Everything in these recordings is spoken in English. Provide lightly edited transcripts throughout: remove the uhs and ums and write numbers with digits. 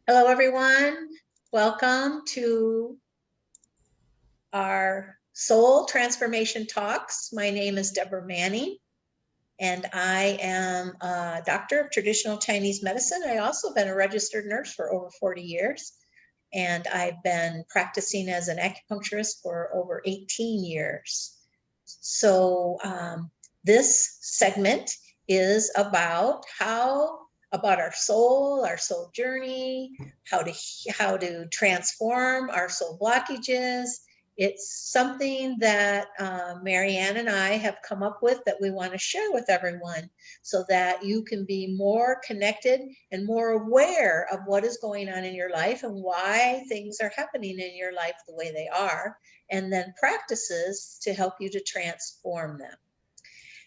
Hello, everyone. Welcome to our Soul Transformation Talks. My name is Debra Manning, and I am a doctor of traditional Chinese medicine. I also been a registered nurse for over 40 years, and I've been practicing as an acupuncturist for over 18 years. So this segment is about our soul journey, how to transform our soul blockages. It's something that Marianne and I have come up with that we want to share with everyone so that you can be more connected and more aware of what is going on in your life and why things are happening in your life the way they are, and then practices to help you to transform them.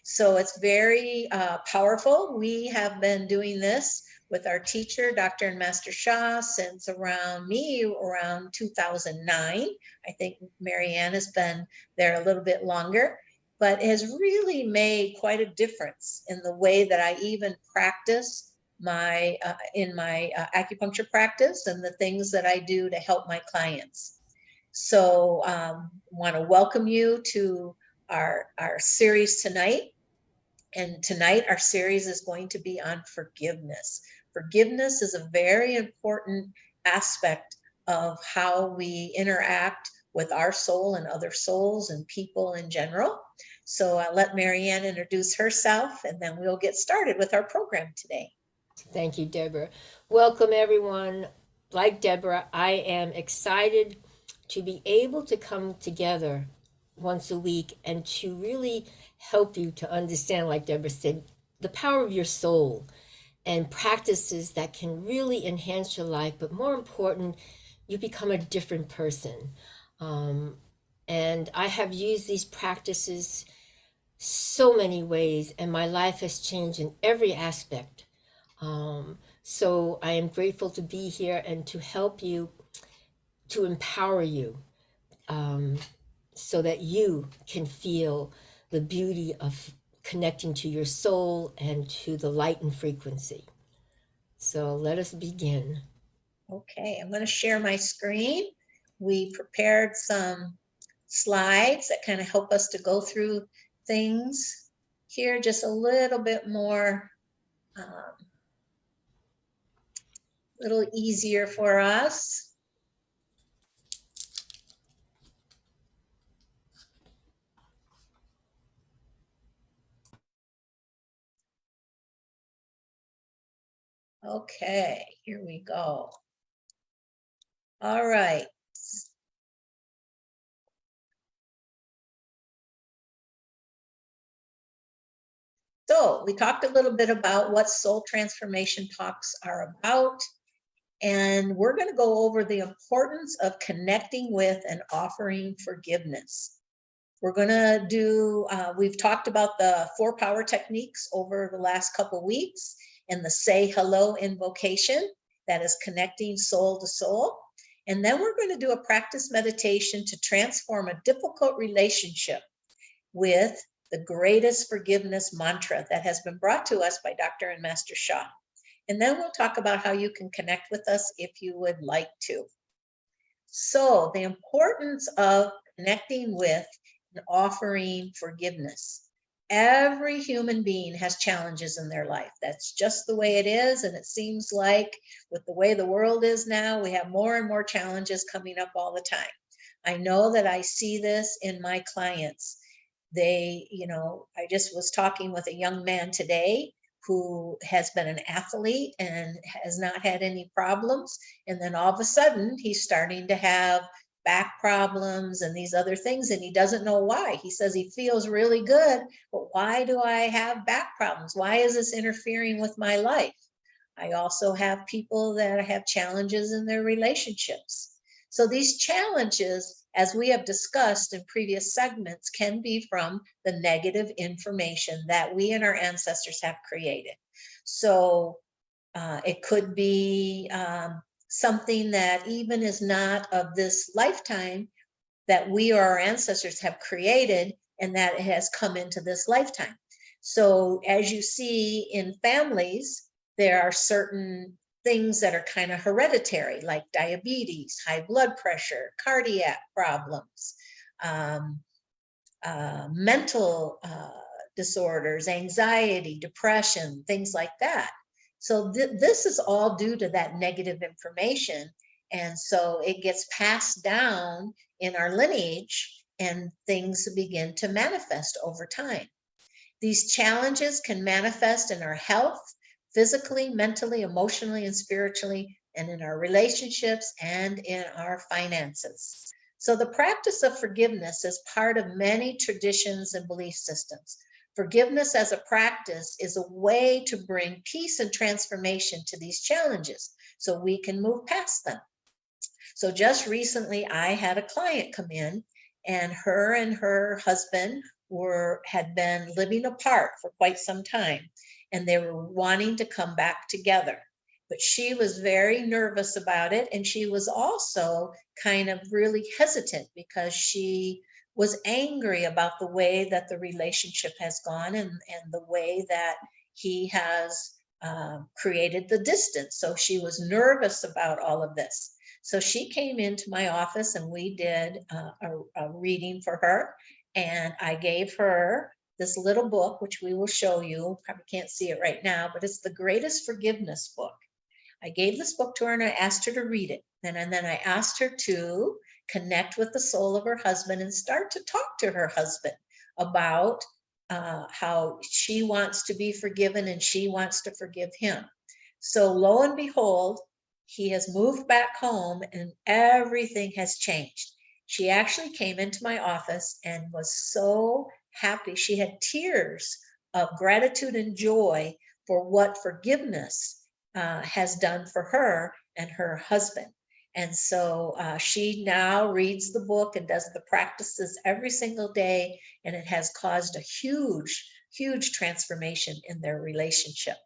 So it's very powerful. We have been doing this with our teacher, Dr. and Master Shah, since around 2009. I think Marianne has been there a little bit longer, but has really made quite a difference in the way that I even practice my acupuncture practice and the things that I do to help my clients. So want to welcome you to our series tonight. And tonight our series is going to be on forgiveness. Forgiveness is a very important aspect of how we interact with our soul and other souls and people in general. So I'll let Marianne introduce herself, and then we'll get started with our program today. Thank you, Debra. Welcome, everyone. Like Debra, I am excited to be able to come together once a week and to really help you to understand, like Debra said, the power of your soul and practices that can really enhance your life, but more important, you become a different person. And I have used these practices so many ways, and my life has changed in every aspect. So I am grateful to be here and to help you, to empower you, so that you can feel the beauty of connecting to your soul and to the light and frequency. So let us begin. Okay, I'm going to share my screen. We prepared some slides that kind of help us to go through things here just a little bit more, little easier for us. Okay, here we go. All right. So we talked a little bit about what soul transformation talks are about, and we're going to go over the importance of connecting with and offering forgiveness. We're going to do, we've talked about the 4 power techniques over the last couple weeks, and the say hello invocation, that is connecting soul to soul. And then we're going to do a practice meditation to transform a difficult relationship with the greatest forgiveness mantra that has been brought to us by Dr. and Master Shah. And then we'll talk about how you can connect with us if you would like to. So the importance of connecting with and offering forgiveness. Every human being has challenges in their life. That's just the way it is. And it seems like with the way the world is now, we have more and more challenges coming up all the time. I know that I see this in my clients. I just was talking with a young man today who has been an athlete and has not had any problems. And then all of a sudden, he's starting to have back problems and these other things, and he doesn't know why. He says he feels really good, but why do I have back problems? Why is this interfering with my life? I also have people that have challenges in their relationships. So these challenges, as we have discussed in previous segments, can be from the negative information that we and our ancestors have created. So it could be something that even is not of this lifetime that we or our ancestors have created, and that it has come into this lifetime. So as you see in families, there are certain things that are kind of hereditary, like diabetes, high blood pressure, cardiac problems, mental disorders, anxiety, depression, things like that. So this is all due to that negative information. And so it gets passed down in our lineage and things begin to manifest over time. These challenges can manifest in our health, physically, mentally, emotionally, and spiritually, and in our relationships and in our finances. So the practice of forgiveness is part of many traditions and belief systems. Forgiveness as a practice is a way to bring peace and transformation to these challenges so we can move past them. So just recently, I had a client come in, and her husband had been living apart for quite some time, and they were wanting to come back together. But she was very nervous about it, and she was also kind of really hesitant because she was angry about the way that the relationship has gone and the way that he has created the distance. So she was nervous about all of this. So she came into my office and we did a reading for her. And I gave her this little book, which we will show you. Probably can't see it right now, but it's the Greatest Forgiveness book. I gave this book to her and I asked her to read it. And then I asked her to connect with the soul of her husband and start to talk to her husband about how she wants to be forgiven and she wants to forgive him. So lo and behold, he has moved back home and everything has changed. She actually came into my office and was so happy. She had tears of gratitude and joy for what forgiveness has done for her and her husband. And so she now reads the book and does the practices every single day, and it has caused a huge, huge transformation in their relationship.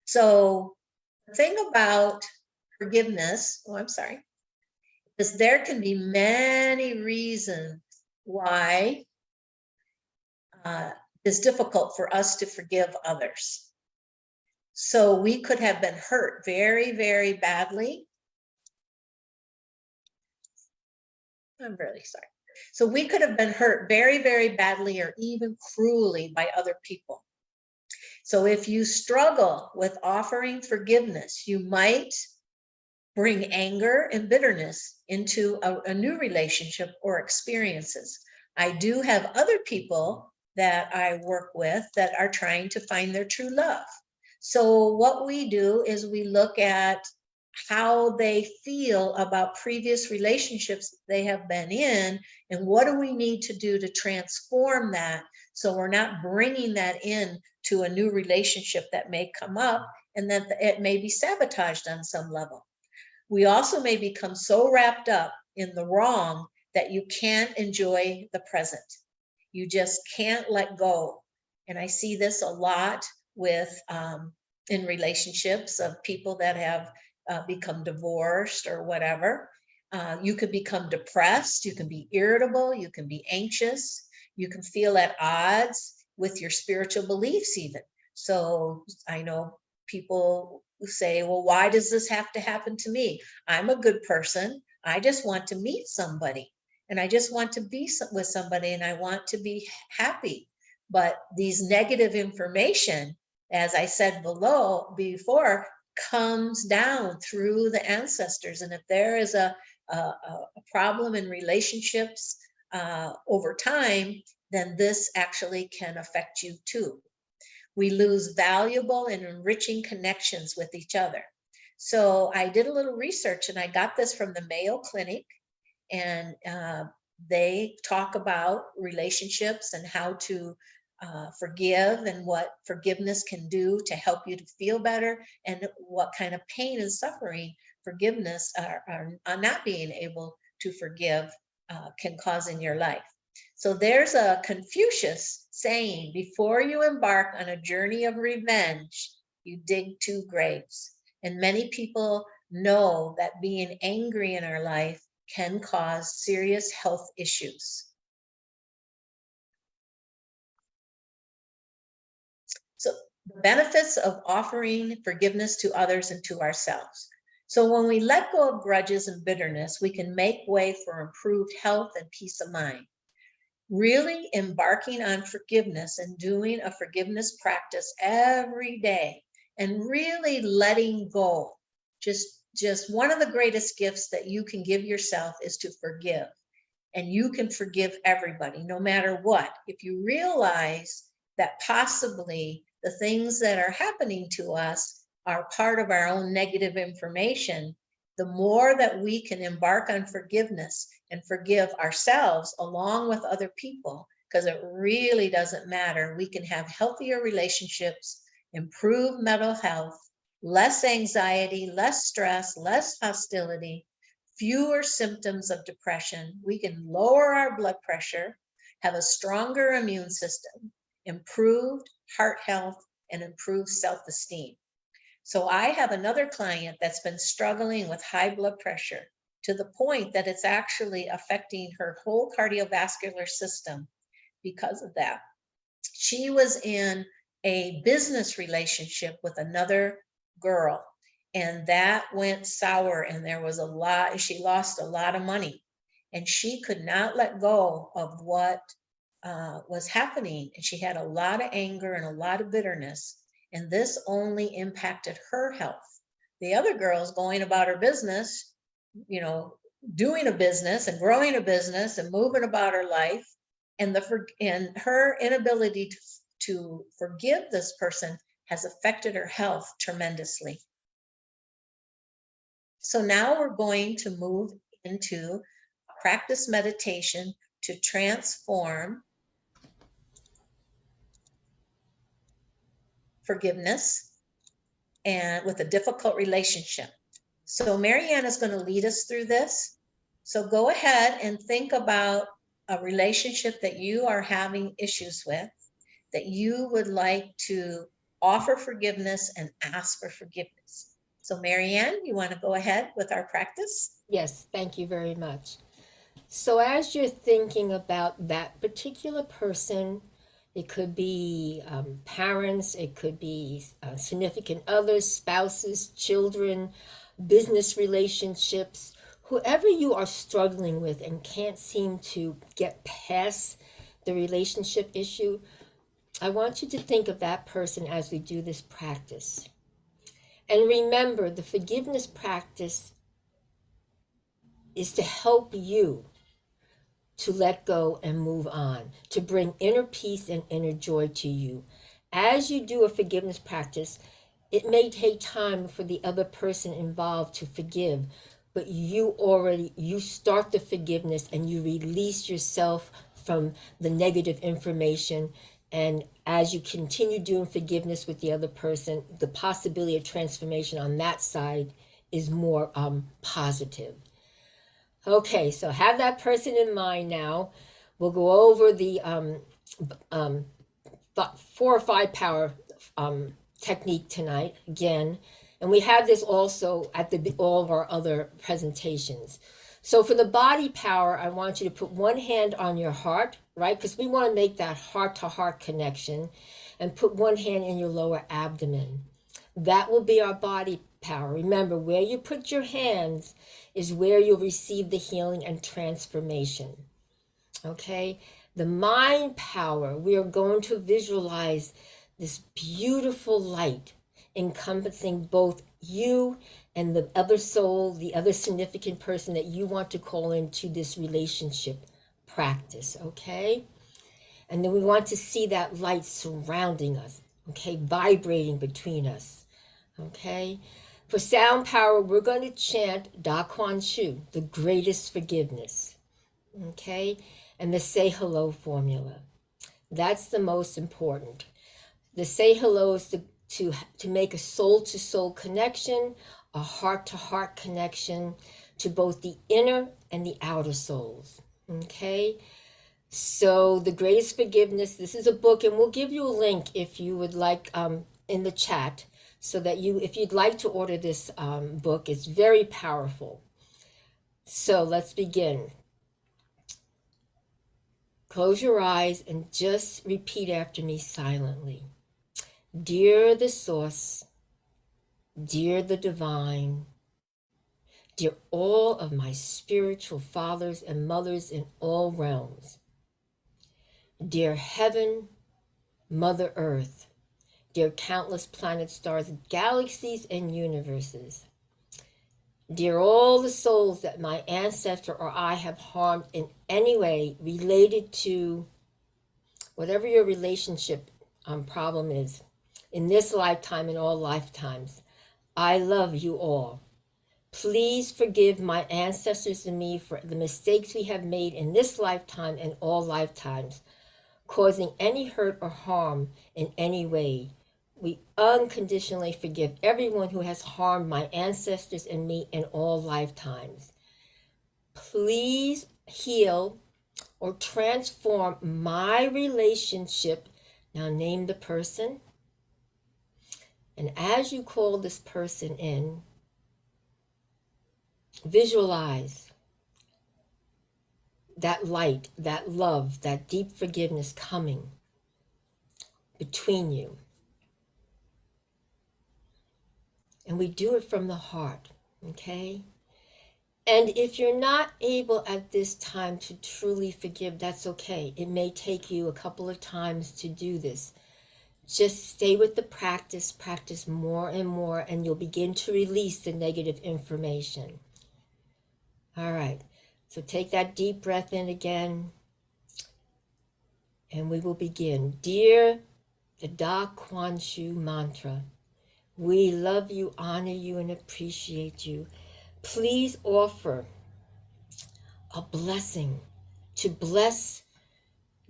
So the thing about forgiveness, is there can be many reasons why it's difficult for us to forgive others. So we could have been hurt very, very badly. I'm really sorry. So we could have been hurt very, very badly or even cruelly by other people. So if you struggle with offering forgiveness, you might bring anger and bitterness into a new relationship or experiences. I do have other people that I work with that are trying to find their true love. So what we do is we look at how they feel about previous relationships they have been in, and what do we need to do to transform that so we're not bringing that in to a new relationship that may come up and that it may be sabotaged on some level. We also may become so wrapped up in the wrong that you can't enjoy the present. You just can't let go. And I see this a lot with in relationships of people that have become divorced or whatever. You can become depressed, you can be irritable, you can be anxious, you can feel at odds with your spiritual beliefs even. So I know people who say, well, why does this have to happen to me? I'm a good person. I just want to meet somebody and I just want to be with somebody and I want to be happy. But these negative information, as I said before, comes down through the ancestors. And if there is a problem in relationships over time, then this actually can affect you too. We lose valuable and enriching connections with each other. So I did a little research and I got this from the Mayo Clinic, and they talk about relationships and how to forgive and what forgiveness can do to help you to feel better, and what kind of pain and suffering forgiveness are not being able to forgive can cause in your life. So there's a Confucius saying, before you embark on a journey of revenge, you dig 2 graves. And many people know that being angry in our life can cause serious health issues. So The benefits of offering forgiveness to others and to ourselves. So when we let go of grudges and bitterness, we can make way for improved health and peace of mind. Really embarking on forgiveness and doing a forgiveness practice every day and really letting go. Just one of the greatest gifts that you can give yourself is to forgive. And you can forgive everybody, no matter what. If you realize that possibly the things that are happening to us are part of our own negative information, the more that we can embark on forgiveness and forgive ourselves along with other people, because it really doesn't matter. We can have healthier relationships, improve mental health, less anxiety, less stress, less hostility, fewer symptoms of depression. We can lower our blood pressure, have a stronger immune system, improved heart health, and improved self-esteem. So I have another client that's been struggling with high blood pressure to the point that it's actually affecting her whole cardiovascular system because of that. She was in a business relationship with another girl, and that went sour, and there was a lot, she lost a lot of money, and she could not let go of what was happening. And she had a lot of anger and a lot of bitterness, and this only impacted her health. The other girl's going about her business, doing a business and growing a business and moving about her life, and her inability to forgive this person has affected her health tremendously. So now we're going to move into practice meditation to transform forgiveness and with a difficult relationship. So Marianne is going to lead us through this. So go ahead and think about a relationship that you are having issues with, that you would like to offer forgiveness and ask for forgiveness. So Marianne, you want to go ahead with our practice? Yes, thank you very much. So as you're thinking about that particular person, it could be parents, it could be significant others, spouses, children, business relationships, whoever you are struggling with and can't seem to get past the relationship issue, I want you to think of that person as we do this practice. And remember, the forgiveness practice is to help you to let go and move on, to bring inner peace and inner joy to you. As you do a forgiveness practice, it may take time for the other person involved to forgive, but you start the forgiveness and you release yourself from the negative information. And as you continue doing forgiveness with the other person, the possibility of transformation on that side is more positive. Okay, so have that person in mind now. We'll go over the 4 or 5 power technique tonight again. And we have this also at all of our other presentations. So for the body power, I want you to put one hand on your heart, right? Because we want to make that heart-to-heart connection. And put one hand in your lower abdomen. That will be our body power. Remember, where you put your hands is where you'll receive the healing and transformation. Okay? The mind power, we are going to visualize this beautiful light encompassing both you and the other soul, the other significant person that you want to call into this relationship practice. Okay? And then we want to see that light surrounding us. Okay? Vibrating between us. Okay? For sound power, we're going to chant Da Kuan Shu, the greatest forgiveness. Okay? And the say hello formula. That's the most important. The say hello is to make a soul-to-soul connection, a heart-to-heart connection to both the inner and the outer souls. Okay? So the greatest forgiveness, this is a book, and we'll give you a link if you would like in the chat, so that if you'd like to order this book, it's very powerful. So let's begin. Close your eyes and just repeat after me silently. Dear the source, dear the divine, dear all of my spiritual fathers and mothers in all realms, dear heaven, Mother Earth, dear countless planets, stars, galaxies, and universes, dear all the souls that my ancestor or I have harmed in any way related to whatever your relationship problem is in this lifetime and all lifetimes. I love you all. Please forgive my ancestors and me for the mistakes we have made in this lifetime and all lifetimes, causing any hurt or harm in any way. We unconditionally forgive everyone who has harmed my ancestors and me in all lifetimes. Please heal or transform my relationship. Now name the person. And as you call this person in, visualize that light, that love, that deep forgiveness coming between you. And we do it from the heart, okay? And if you're not able at this time to truly forgive, that's okay. It may take you a couple of times to do this. Just stay with the practice, practice more and more, and you'll begin to release the negative information. All right, so take that deep breath in again, and we will begin. Dear the Da Kuan Shu mantra, we love you, honor you, and appreciate you. Please offer a blessing to bless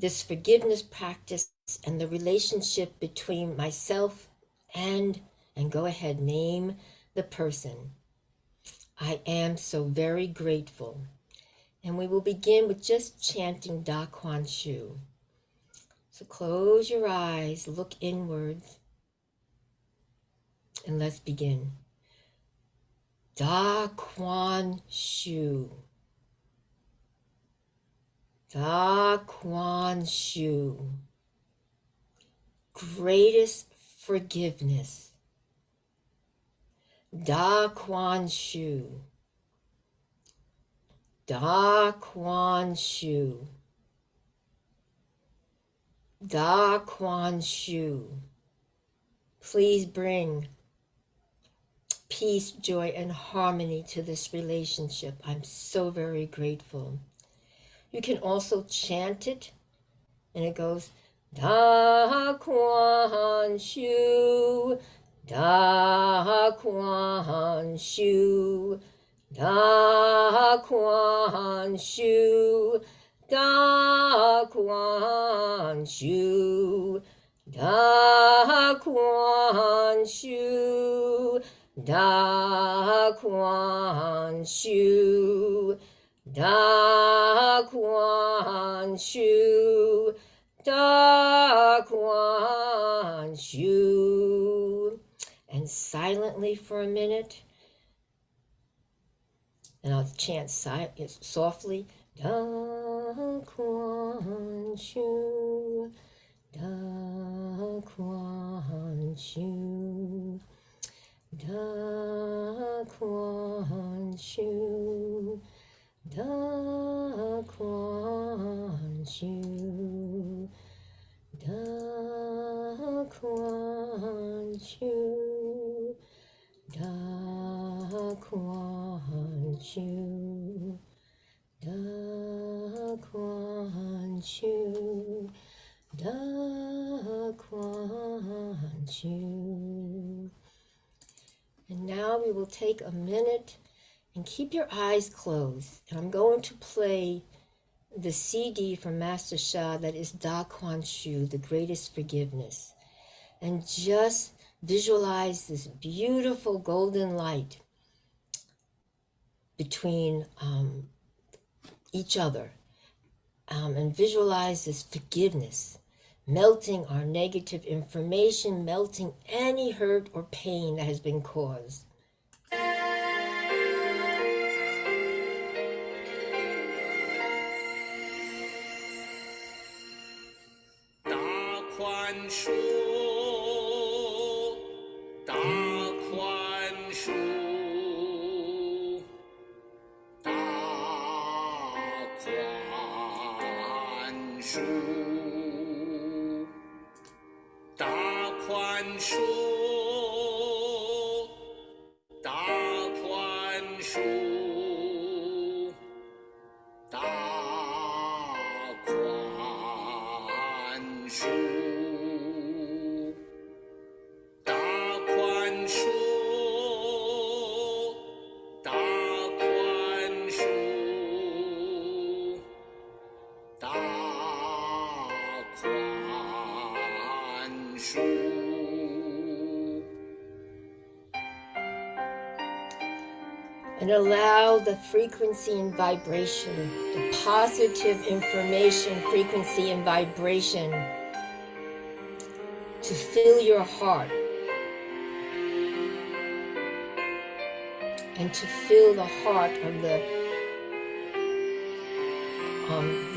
this forgiveness practice and the relationship between myself and go ahead, name the person. I am so very grateful. And we will begin with just chanting Da Kuan Shu. So close your eyes, look inwards, and let's begin. Da Kuan Shu. Da Kuan Shu. Greatest forgiveness. Da Kuan Shu. Da Kuan Shu. Da Kuan Shu. Please bring peace, joy, and harmony to this relationship. I'm so very grateful. You can also chant it, and it goes, Da Kuan Shu, Da Kuan Shu, Da Kuan Shu, Da Kuan Shu, Da Kuan Shu, Da Kuan Shu, Da Kuan Shu, Da Kuan Shu. And silently for a minute, and I'll chant softly, Da Kuan Shu, Da Kuan Shu, Da Kuan Shu, Da Kuan Shu, Da Kuan Shu, Da Kuan Shu, Da Kuan Shu, Da Kuan Shu. And now we will take a minute and keep your eyes closed. And I'm going to play the CD from Master Sha that is Da Kuan Shu, the greatest forgiveness. And just visualize this beautiful golden light between each other. And visualize this forgiveness, melting our negative information, melting any hurt or pain that has been caused. Da Kuan Shu. 恕，大宽恕，大宽恕，大宽恕，大宽恕，大宽恕。And allow the frequency and vibration, the positive information, frequency and vibration to fill your heart and to fill the heart of the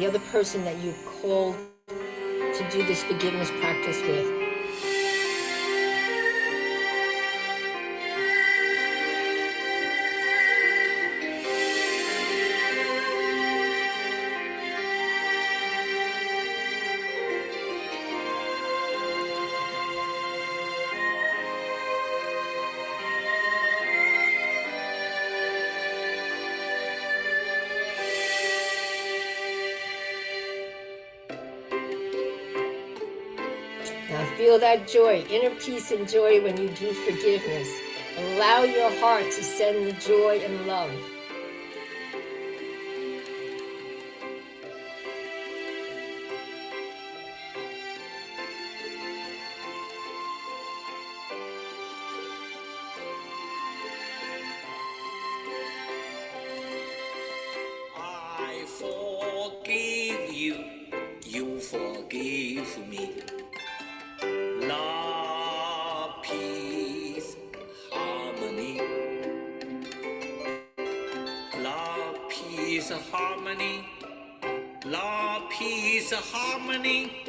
other person that you've called to do this forgiveness practice with. Now feel that joy, inner peace and joy when you do forgiveness. Allow your heart to send the joy and love. I forgive you, you forgive me. Love, peace, harmony. Love, peace, harmony. Love, peace, harmony.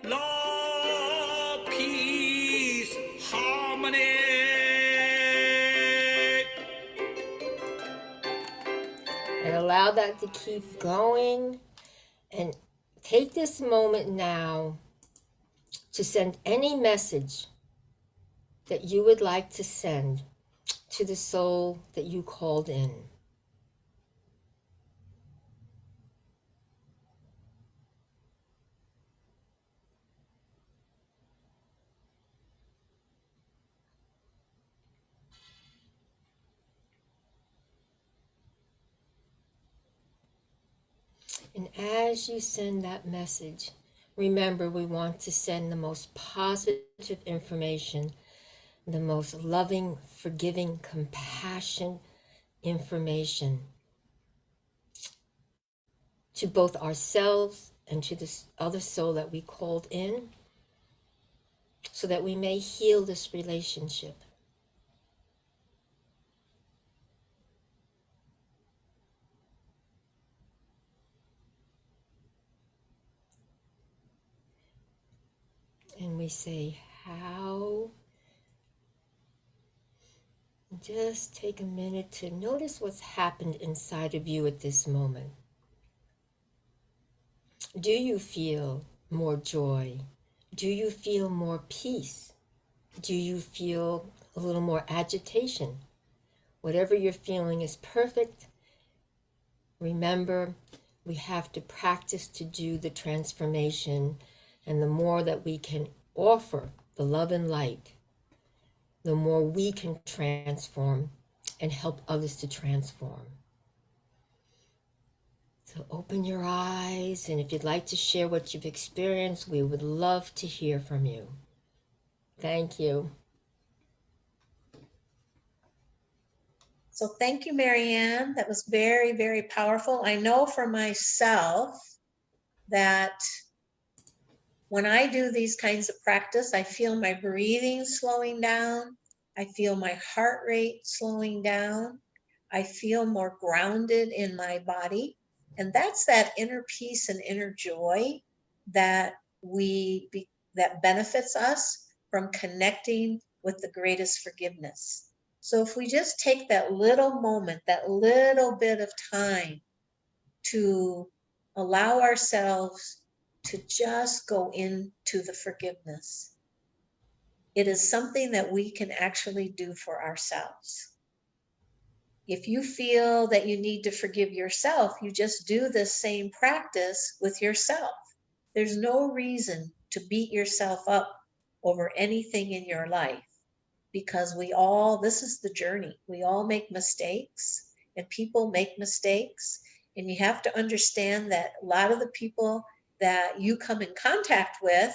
Love, peace, harmony. And allow that to keep going. And take this moment now to send any message that you would like to send to the soul that you called in. And as you send that message, remember we want to send the most positive information, the most loving, forgiving, compassion information to both ourselves and to this other soul that we called in, so that we may heal this relationship. And we say, how? Just take a minute to notice what's happened inside of you at this moment. Do you feel more joy? Do you feel more peace? Do you feel a little more agitation? Whatever you're feeling is perfect. Remember, we have to practice to do the transformation, and the more that we can offer the love and light, the more we can transform and help others to transform. So open your eyes, and if you'd like to share what you've experienced, we would love to hear from you. Thank you. So thank you, Marianne. That was very, very powerful. I know for myself that when I do these kinds of practice, I feel my breathing slowing down. I feel my heart rate slowing down. I feel more grounded in my body. And that's that inner peace and inner joy that that benefits us from connecting with the greatest forgiveness. So if we just take that little moment, that little bit of time to allow ourselves to just go into the forgiveness. It is something that we can actually do for ourselves. If you feel that you need to forgive yourself, you just do this same practice with yourself. There's no reason to beat yourself up over anything in your life, because this is the journey. We all make mistakes, and people make mistakes. And you have to understand that a lot of the people that you come in contact with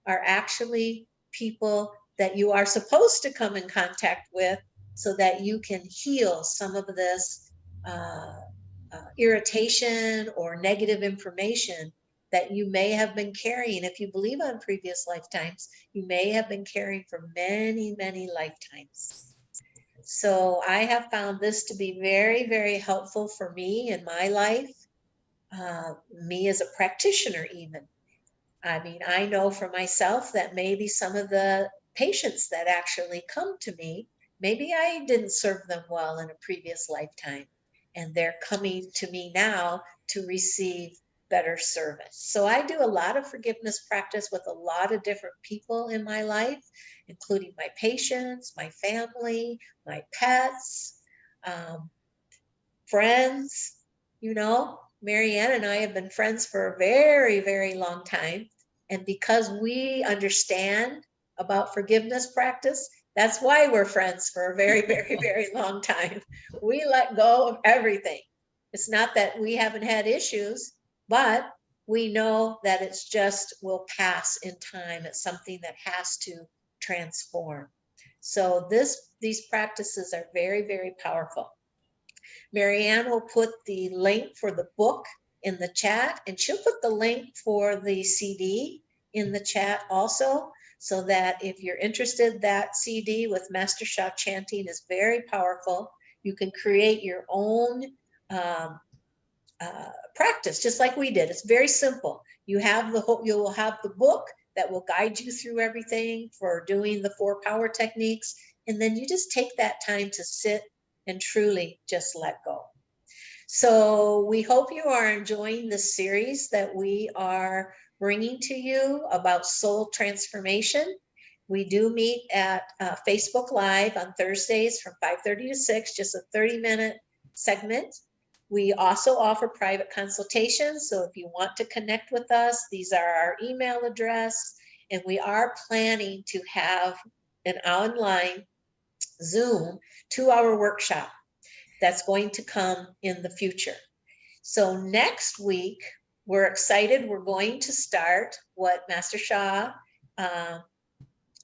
are actually people that you are supposed to come in contact with, so that you can heal some of this irritation or negative information that you may have been carrying. If you believe on previous lifetimes, you may have been carrying for many, many lifetimes. So I have found this to be very, very helpful for me in my life, me as a practitioner even. I mean, I know for myself that maybe some of the patients that actually come to me, maybe I didn't serve them well in a previous lifetime, and they're coming to me now to receive better service. So I do a lot of forgiveness practice with a lot of different people in my life, including my patients, my family, my pets, friends. Marianne and I have been friends for a very, very long time. And because we understand about forgiveness practice, that's why we're friends for a very, very, very long time. We let go of everything. It's not that we haven't had issues, but we know that it's just will pass in time. It's something that has to transform. So these practices are very, very powerful. Marianne will put the link for the book in the chat, and she'll put the link for the CD in the chat also, so that if you're interested, that CD with Master Sha chanting is very powerful. You can create your own practice, just like we did. It's very simple. You will have the book that will guide you through everything for doing the 4 power techniques, and then you just take that time to sit and truly just let go. So we hope you are enjoying this series that we are bringing to you about soul transformation. We do meet at Facebook Live on Thursdays from 5:30 to 6, just a 30-minute segment. We also offer private consultations, so if you want to connect with us, these are our email address, and we are planning to have an online Zoom 2-hour workshop that's going to come in the future. So next week, we're excited. We're going to start what Master Sha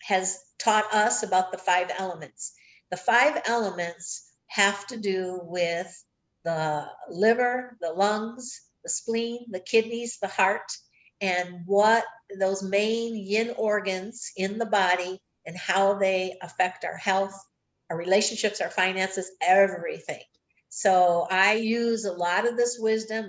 has taught us about the 5 elements. The 5 elements have to do with the liver, the lungs, the spleen, the kidneys, the heart, and what those main yin organs in the body and how they affect our health, our relationships, our finances, everything. So I use a lot of this wisdom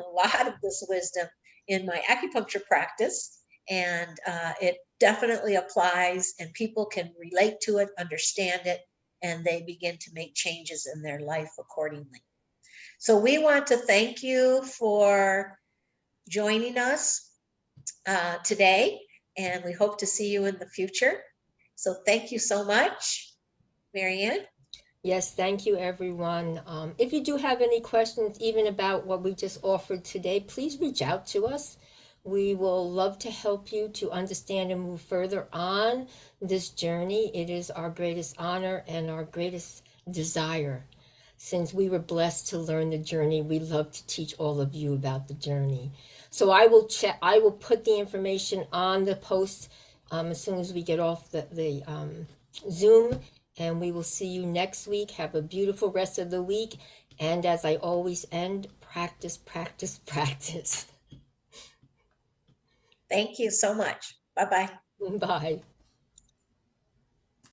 in my acupuncture practice, and it definitely applies, and people can relate to it, understand it, and they begin to make changes in their life accordingly. So we want to thank you for joining us today, and we hope to see you in the future. So thank you so much, Marianne. Yes, thank you, everyone. If you do have any questions, even about what we just offered today, please reach out to us. We will love to help you to understand and move further on this journey. It is our greatest honor and our greatest desire. Since we were blessed to learn the journey, we love to teach all of you about the journey. So I will put the information on the post as soon as we get off the Zoom. And we will see you next week. Have a beautiful rest of the week. And as I always end, practice, practice, practice. Thank you so much. Bye-bye. Bye.